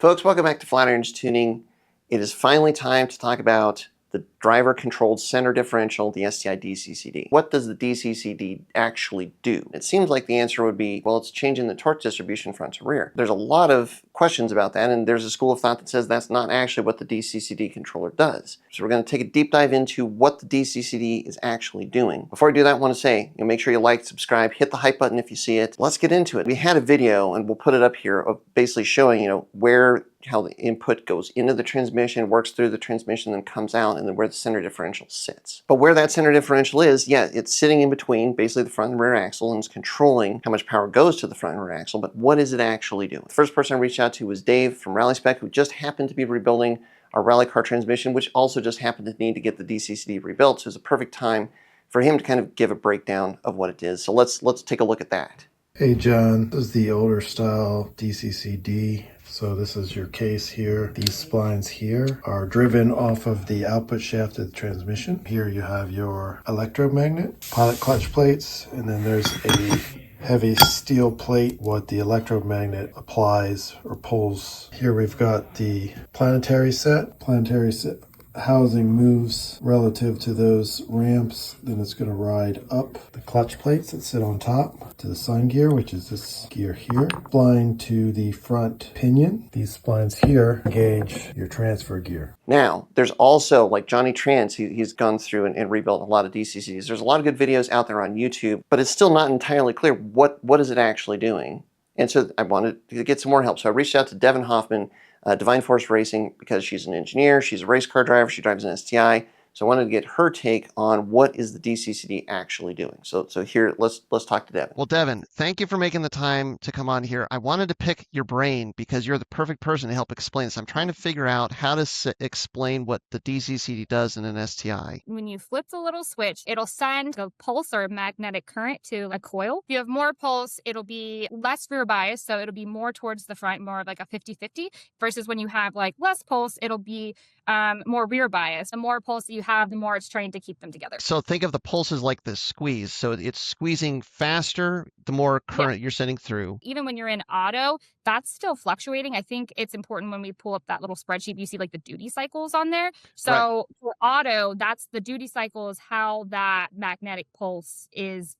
Folks, welcome back to Flat Irons Tuning. It is finally time to talk about the Driver Controlled Center Differential, the STI DCCD. What does the DCCD actually do? It seems like the answer would be, well, it's changing the torque distribution front to rear. There's a lot of questions about that, and there's a school of thought that says that's not actually what the DCCD controller does. So we're going to take a deep dive into what the DCCD is actually doing. Before I do that, I want to say, make sure you like, subscribe, hit the hype button if you see it. Let's get into it. We had a video, and we'll put it up here, of basically showing, how the input goes into the transmission, works through the transmission, then comes out, and then where the center differential sits. But where that center differential is, yeah, it's sitting in between basically the front and rear axle and it's controlling how much power goes to the front and rear axle, but what is it actually doing? The first person I reached out to was Dave from Rally Spec, who just happened to be rebuilding our rally car transmission, which also just happened to need to get the DCCD rebuilt, so it was a perfect time for him to kind of give a breakdown of what it is. So let's take a look at that. Hey John, this is the older style DCCD. So this is your case here. These splines here are driven off of the output shaft of the transmission. Here you have your electromagnet, pilot clutch plates, and then there's a heavy steel plate what the electromagnet applies or pulls. Here we've got the planetary set. Planetary set housing moves relative to those ramps, then it's going to ride up the clutch plates that sit on top to the sign gear, which is this gear here. Spline to the front pinion. These splines here engage your transfer gear. Now, there's also, like Johnny Trans, he's gone through and rebuilt a lot of DCCDs. There's a lot of good videos out there on YouTube, but it's still not entirely clear what is it actually doing. And so I wanted to get some more help. So I reached out to Devin Hoffman, Divine Force Racing, because she's an engineer, she's a race car driver, she drives an STI. So I wanted to get her take on what is the DCCD actually doing. So here, let's talk to Devin. Well, Devin, thank you for making the time to come on here. I wanted to pick your brain because you're the perfect person to help explain this. I'm trying to figure out how to explain what the DCCD does in an STI. When you flip the little switch, it'll send a pulse or a magnetic current to a coil. If you have more pulse, it'll be less rear bias, so it'll be more towards the front, more of like a 50-50, versus when you have like less pulse, it'll be more rear bias. The more pulse you have, the more it's trying to keep them together. So think of the pulses like the squeeze. So it's squeezing faster the more current you're sending through. Even when you're in auto, that's still fluctuating. I think it's important when we pull up that little spreadsheet, you see like the duty cycles on there. So for auto, that's the duty cycle is how that magnetic pulse is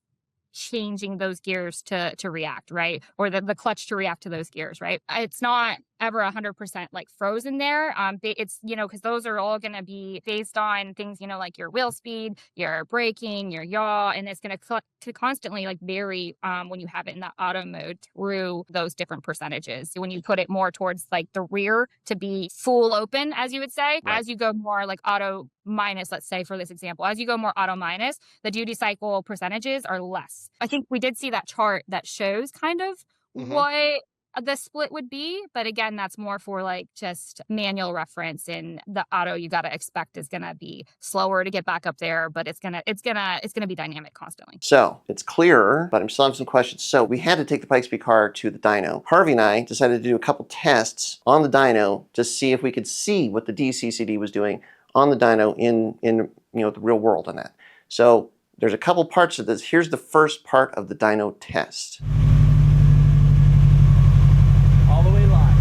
changing those gears to react, right? Or the clutch to react to those gears, right? It's not ever 100% like frozen there. It's, because those are all going to be based on things, like your wheel speed, your braking, your yaw, and it's going to constantly like vary when you have it in that auto mode through those different percentages. When you put it more towards like the rear to be full open, as you would say, as you go more like auto minus, let's say for this example, as you go more auto minus, the duty cycle percentages are less. I think we did see that chart that shows kind of what the split would be, but again, that's more for like just manual reference. In the auto, you got to expect is going to be slower to get back up there, but it's gonna be dynamic constantly. So it's clearer, but I'm still having some questions. So we had to take the Pikes Peak car to the dyno. Harvey and I decided to do a couple tests on the dyno to see if we could see what the DCCD was doing on the dyno in the real world on that. So there's a couple parts of this. Here's the first part of the dyno test. All the way live.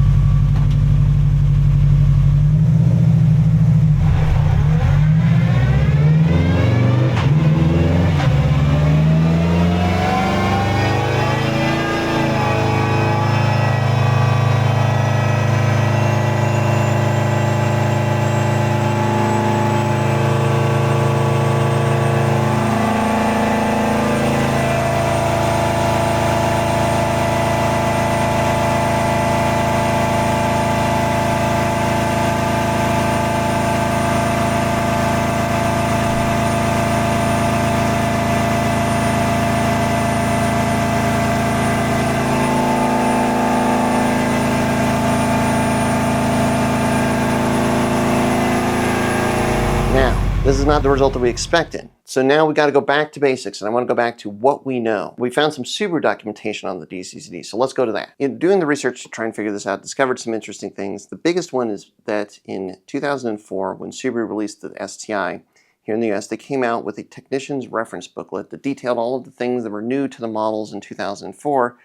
This is not the result that we expected. So now we got to go back to basics, and I want to go back to what we know. We found some Subaru documentation on the DCCD, so let's go to that. In doing the research to try and figure this out, discovered some interesting things. The biggest one is that in 2004, when Subaru released the STI here in the US, they came out with a technician's reference booklet that detailed all of the things that were new to the models in 2004,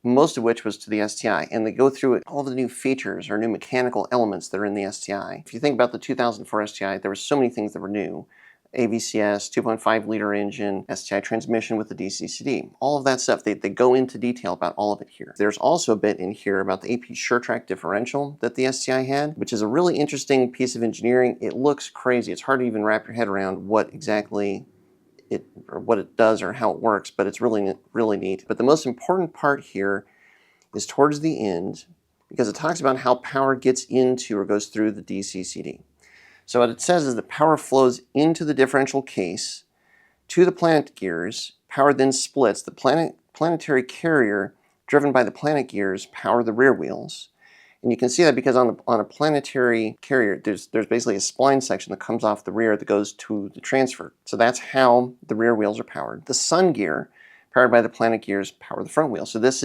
most of which was to the STI, and they go through all the new features or new mechanical elements that are in the STI. If you think about the 2004 STI, there were so many things that were new. AVCS, 2.5 liter engine, STI transmission with the DCCD. All of that stuff, they go into detail about all of it here. There's also a bit in here about the AP SureTrack differential that the STI had, which is a really interesting piece of engineering. It looks crazy. It's hard to even wrap your head around what exactly what it does or how it works, but it's really neat. But the most important part here is towards the end, because it talks about how power gets into or goes through the DCCD. So what it says is that power flows into the differential case to the planet gears. Power then splits. The planetary carrier driven by the planet gears power the rear wheels. And you can see that because on a planetary carrier, there's basically a spline section that comes off the rear that goes to the transfer. So that's how the rear wheels are powered. The sun gear, powered by the planet gears, power the front wheel. So this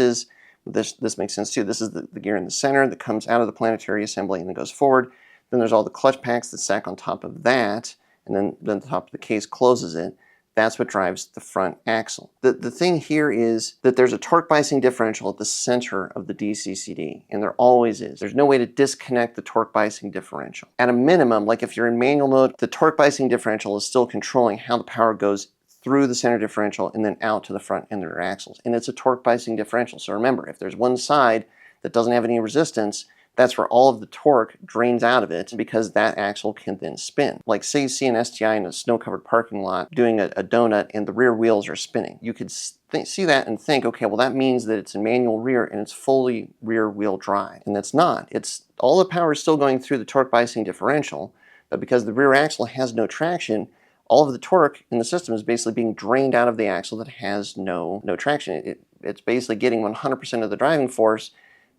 makes sense too. This is the gear in the center that comes out of the planetary assembly and then goes forward. Then there's all the clutch packs that stack on top of that, and then the top of the case closes it. That's what drives the front axle. The thing here is that there's a torque biasing differential at the center of the DCCD, and there always is. There's no way to disconnect the torque biasing differential. At a minimum, like if you're in manual mode, the torque biasing differential is still controlling how the power goes through the center differential and then out to the front and the rear axles. And it's a torque biasing differential. So remember, if there's one side that doesn't have any resistance, that's where all of the torque drains out of it because that axle can then spin. Like say you see an STI in a snow-covered parking lot doing a donut and the rear wheels are spinning. You could see that and think, okay, well that means that it's a manual rear and it's fully rear wheel drive. And that's not. It's all the power is still going through the torque biasing differential, but because the rear axle has no traction, all of the torque in the system is basically being drained out of the axle that has no traction. It's basically getting 100% of the driving force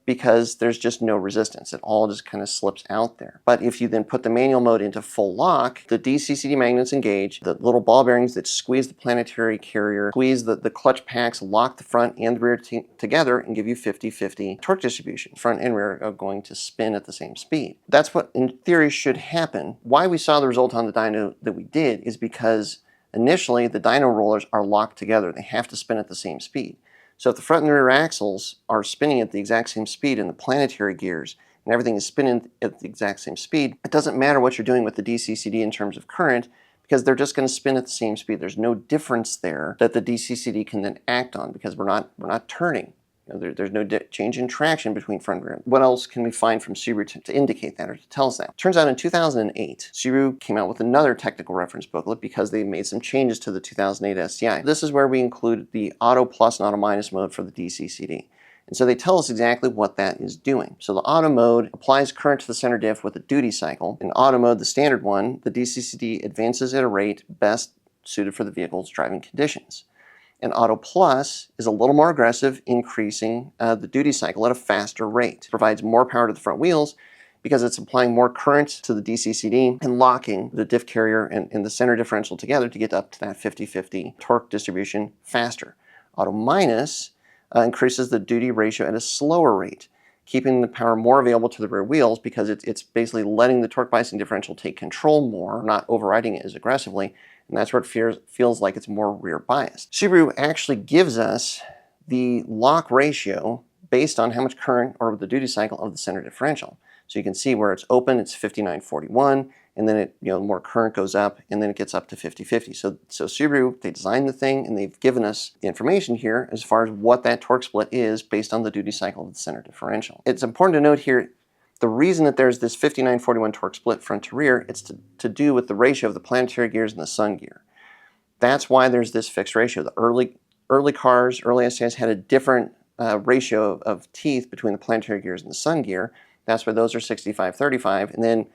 because there's just no resistance. It all just kind of slips out there. But if you then put the manual mode into full lock, the DCCD magnets engage, the little ball bearings that squeeze the planetary carrier, squeeze the clutch packs, lock the front and the rear together and give you 50-50 torque distribution. Front and rear are going to spin at the same speed. That's what in theory should happen. Why we saw the result on the dyno that we did is because initially the dyno rollers are locked together. They have to spin at the same speed. So if the front and rear axles are spinning at the exact same speed in the planetary gears and everything is spinning at the exact same speed, it doesn't matter what you're doing with the DCCD in terms of current because they're just going to spin at the same speed. There's no difference there that the DCCD can then act on because we're not turning. There's no change in traction between front and rear. What else can we find from Subaru to indicate that or to tell us that? Turns out in 2008, Subaru came out with another technical reference booklet because they made some changes to the 2008 STI. This is where we include the Auto Plus and Auto Minus mode for the DCCD. And so they tell us exactly what that is doing. So the Auto mode applies current to the center diff with a duty cycle. In Auto mode, the standard one, the DCCD advances at a rate best suited for the vehicle's driving conditions. And Auto Plus is a little more aggressive, increasing the duty cycle at a faster rate. It provides more power to the front wheels because it's applying more current to the DCCD and locking the diff carrier and the center differential together to get up to that 50-50 torque distribution faster. Auto Minus increases the duty ratio at a slower rate, keeping the power more available to the rear wheels because it's basically letting the torque biasing differential take control more, not overriding it as aggressively. And that's where it feels like it's more rear biased. Subaru actually gives us the lock ratio based on how much current or the duty cycle of the center differential. So you can see where it's open, it's 5941, and then more current goes up, and then it gets up to 50-50. So Subaru, they designed the thing, and they've given us the information here as far as what that torque split is based on the duty cycle of the center differential. It's important to note here, the reason that there's this 5941 torque split front to rear, it's to do with the ratio of the planetary gears and the sun gear. That's why there's this fixed ratio. The early cars, early STIs had a different ratio of teeth between the planetary gears and the sun gear. That's why those are 65-35. And then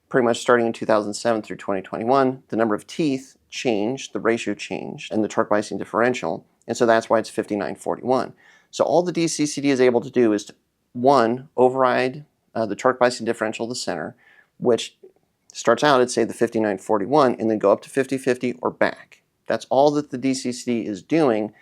pretty much starting in 2007 through 2021, the number of teeth changed, the ratio changed, and the torque biasing differential. And so that's why it's 5941. So all the DCCD is able to do is to, one, override the torque biasing differential of the center, which starts out at, say, the 5941, and then go up to 50-50 or back. That's all that the DCCD is doing,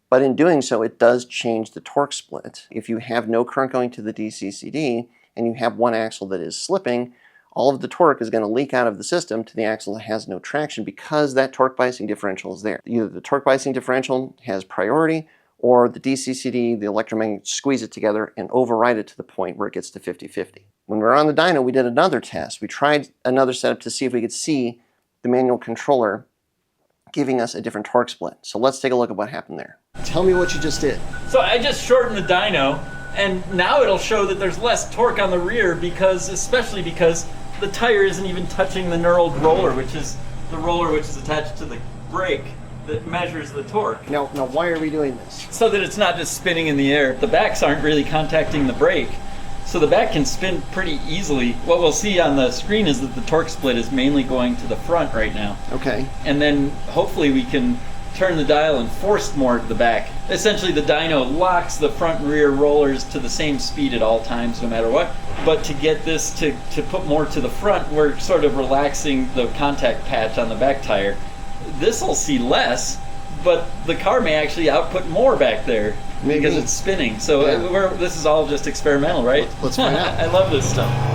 but in doing so, it does change the torque split. If you have no current going to the DCCD, and you have one axle that is slipping, all of the torque is going to leak out of the system to the axle that has no traction because that torque biasing differential is there. Either the torque biasing differential has priority, or the DCCD, the electromagnet, squeeze it together and override it to the point where it gets to 50-50. When we were on the dyno, we did another test. We tried another setup to see if we could see the manual controller giving us a different torque split. So let's take a look at what happened there. Tell me what you just did. So I just shortened the dyno, and now it'll show that there's less torque on the rear especially because the tire isn't even touching the knurled roller, which is the roller which is attached to the brake that measures the torque. Now why are we doing this? So that it's not just spinning in the air. The backs aren't really contacting the brake, so the back can spin pretty easily. What we'll see on the screen is that the torque split is mainly going to the front right now. Okay. And then hopefully we can turn the dial and force more to the back. Essentially the dyno locks the front and rear rollers to the same speed at all times, no matter what. But to get this to put more to the front, we're sort of relaxing the contact patch on the back tire. This will see less, but the car may actually output more back there. Maybe. Because it's spinning. So this is all just experimental, right? Let's find out. I love this stuff.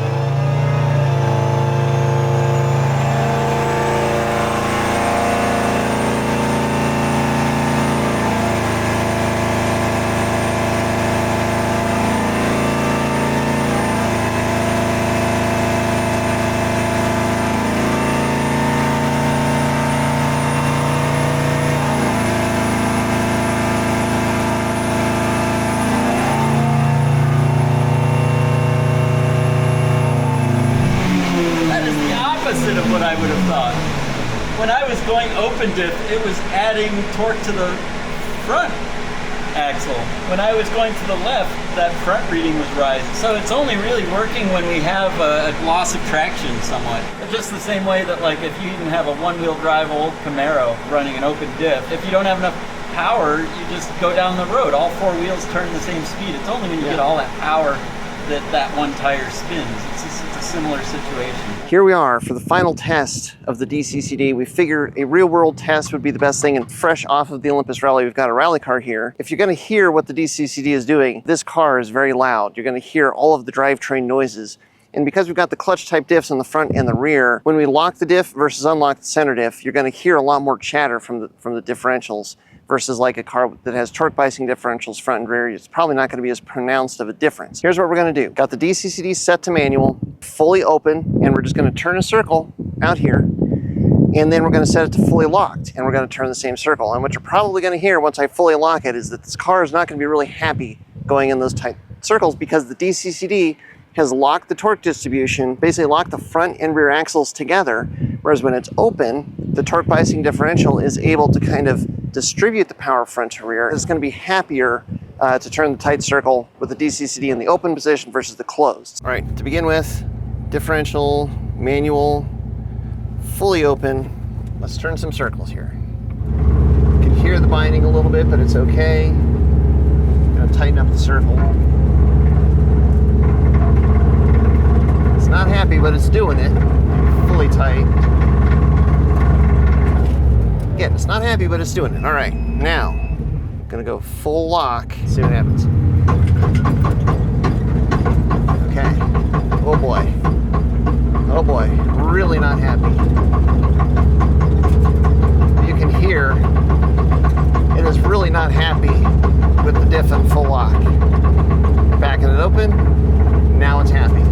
Opposite of what I would have thought. When I was going open diff, it was adding torque to the front axle. When I was going to the left, that front reading was rising. So it's only really working when we have a loss of traction somewhat. Just the same way that like if you even have a one-wheel drive old Camaro running an open diff, if you don't have enough power, you just go down the road. All four wheels turn the same speed. It's only when you get all that power that one tire spins. It's a similar situation. Here we are for the final test of the DCCD. We figure a real-world test would be the best thing, and fresh off of the Olympus Rally, we've got a rally car here. If you're going to hear what the DCCD is doing, this car is very loud. You're going to hear all of the drivetrain noises. And because we've got the clutch-type diffs in the front and the rear, when we lock the diff versus unlock the center diff, you're going to hear a lot more chatter from the differentials versus like a car that has torque biasing differentials front and rear. It's probably not going to be as pronounced of a difference. Here's what we're going to do. Got the DCCD set to manual, fully open, and we're just going to turn a circle out here, and then we're going to set it to fully locked, and we're going to turn the same circle. And what you're probably going to hear once I fully lock it is that this car is not going to be really happy going in those tight circles because the DCCD has locked the torque distribution, basically locked the front and rear axles together, whereas when it's open, the torque biasing differential is able to kind of distribute the power front to rear. It's going to be happier to turn the tight circle with the DCCD in the open position versus the closed. All right, to begin with, differential, manual, fully open. Let's turn some circles here. You can hear the binding a little bit, but it's okay. I'm going to tighten up the circle. It's not happy, but it's doing it. Fully tight. Again, it's not happy, but it's doing it. All right, now, I'm gonna go full lock, see what happens. Okay, oh boy. Oh boy, really not happy. You can hear it is really not happy with the diff in full lock. Backing it open, now it's happy.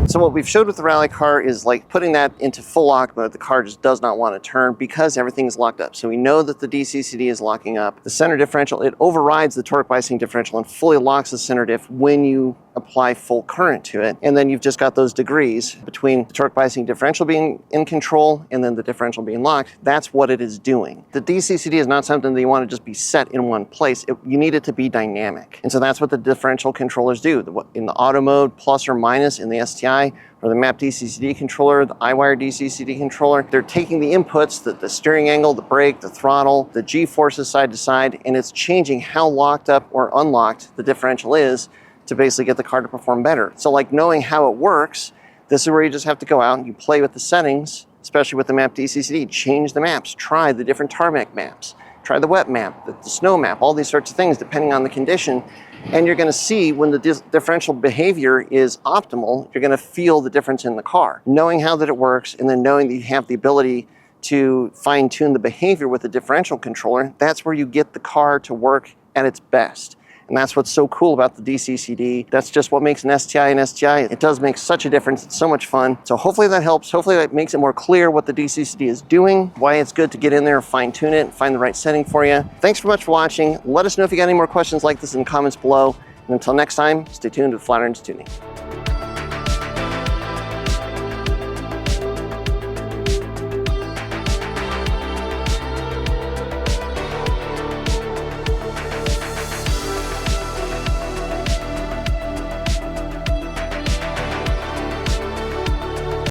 So what we've showed with the rally car is like putting that into full lock mode. The car just does not want to turn because everything's locked up. So we know that the DCCD is locking up. The center differential, it overrides the torque biasing differential and fully locks the center diff when you apply full current to it. And then you've just got those degrees between the torque biasing differential being in control and then the differential being locked. That's what it is doing. The DCCD is not something that you want to just be set in one place. You need it to be dynamic. And so that's what the differential controllers do. In the auto mode, plus or minus in the STI, or the map DCCD controller, the iWire DCCD controller, they're taking the inputs, the steering angle, the brake, the throttle, the G-forces side to side, and it's changing how locked up or unlocked the differential is to basically get the car to perform better. So like knowing how it works, this is where you just have to go out and you play with the settings, especially with the map DCCD, change the maps, try the different tarmac maps, try the wet map, the snow map, all these sorts of things depending on the condition. And you're going to see when the differential behavior is optimal, you're going to feel the difference in the car. Knowing how that it works and then knowing that you have the ability to fine-tune the behavior with the differential controller, that's where you get the car to work at its best. And that's what's so cool about the DCCD. That's just what makes an STI. It does make such a difference. It's so much fun. So hopefully that helps. Hopefully that makes it more clear what the DCCD is doing, why it's good to get in there, fine tune it, find the right setting for you. Thanks so much for watching. Let us know if you got any more questions like this in the comments below. And until next time, stay tuned with Flatirons Tuning.